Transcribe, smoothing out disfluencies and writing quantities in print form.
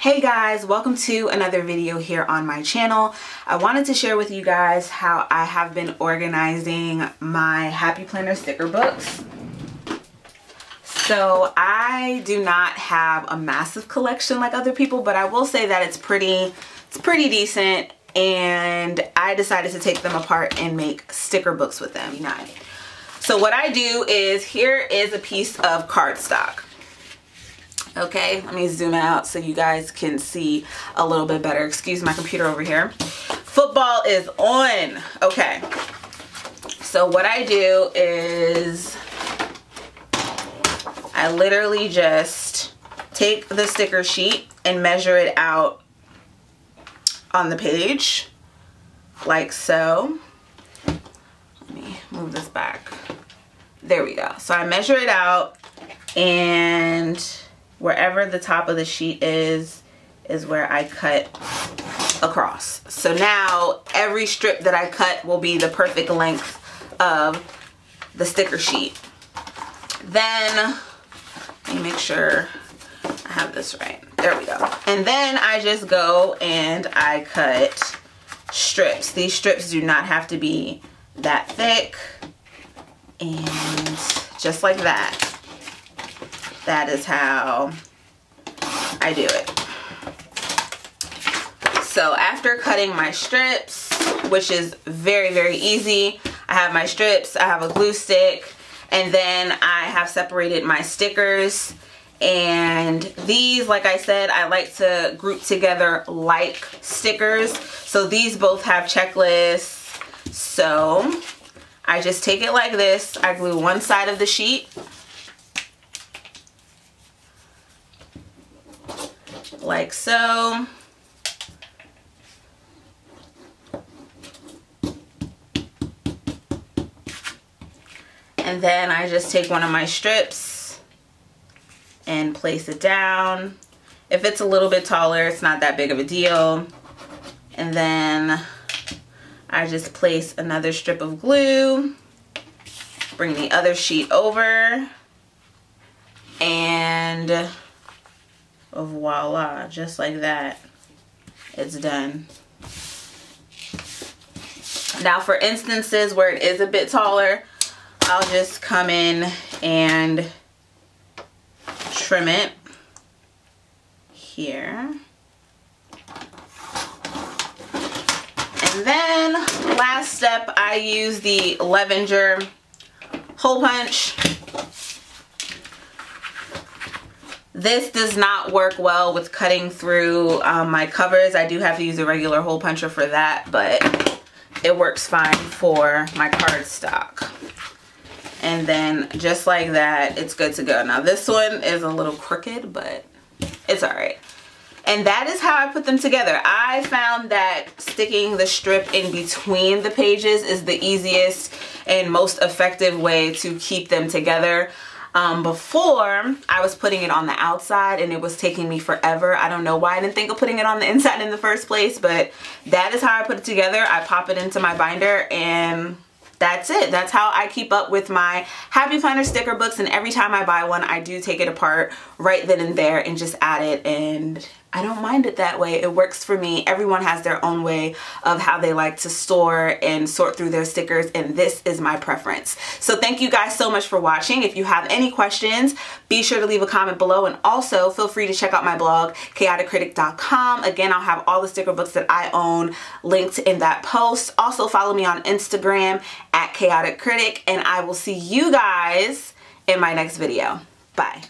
Hey guys, welcome to another video here on my channel. I wanted to share with you guys how I have been organizing my Happy Planner sticker books. So I do not have a massive collection like other people, but I will say that it's pretty decent, and I decided to take them apart and make sticker books with them. So what I do is, here is a piece of cardstock. Okay, let me zoom out so you guys can see a little bit better. Excuse my computer over here. Football is on. Okay, so what I do is I literally just take the sticker sheet and measure it out on the page like so. Let me move this back. There we go. So I measure it out, and wherever the top of the sheet is where I cut across. So now every strip that I cut will be the perfect length of the sticker sheet. Then, let me make sure I have this right. There we go. And then I just go and I cut strips. These strips do not have to be that thick. And just like that. That is how I do it. So after cutting my strips, which is very easy, I have my strips, I have a glue stick, and then I have separated my stickers. And these, like I said, I like to group together like stickers. So these both have checklists. So I just take it like this. I glue one side of the sheet, like so. And then I just take one of my strips and place it down. If it's a little bit taller, it's not that big of a deal. And then I just place another strip of glue, bring the other sheet over, and voila, just like that, it's done. Now for instances where it is a bit taller, I'll just come in and trim it here. And then last step, I use the Levenger hole punch. This does not work well with cutting through my covers. I do have to use a regular hole puncher for that, but it works fine for my cardstock. And then just like that, it's good to go. Now this one is a little crooked, but it's all right. And that is how I put them together. I found that sticking the strip in between the pages is the easiest and most effective way to keep them together. Before, I was putting it on the outside and it was taking me forever. I don't know why I didn't think of putting it on the inside in the first place, but that is how I put it together. I pop it into my binder and that's it. That's how I keep up with my Happy Planner sticker books, and every time I buy one, I do take it apart right then and there and just add it, and I don't mind it that way. It works for me. Everyone has their own way of how they like to store and sort through their stickers, and this is my preference. So thank you guys so much for watching. If you have any questions, be sure to leave a comment below, and also feel free to check out my blog, chaoticcritic.com. Again, I'll have all the sticker books that I own linked in that post. Also follow me on Instagram at chaoticcritic, and I will see you guys in my next video. Bye.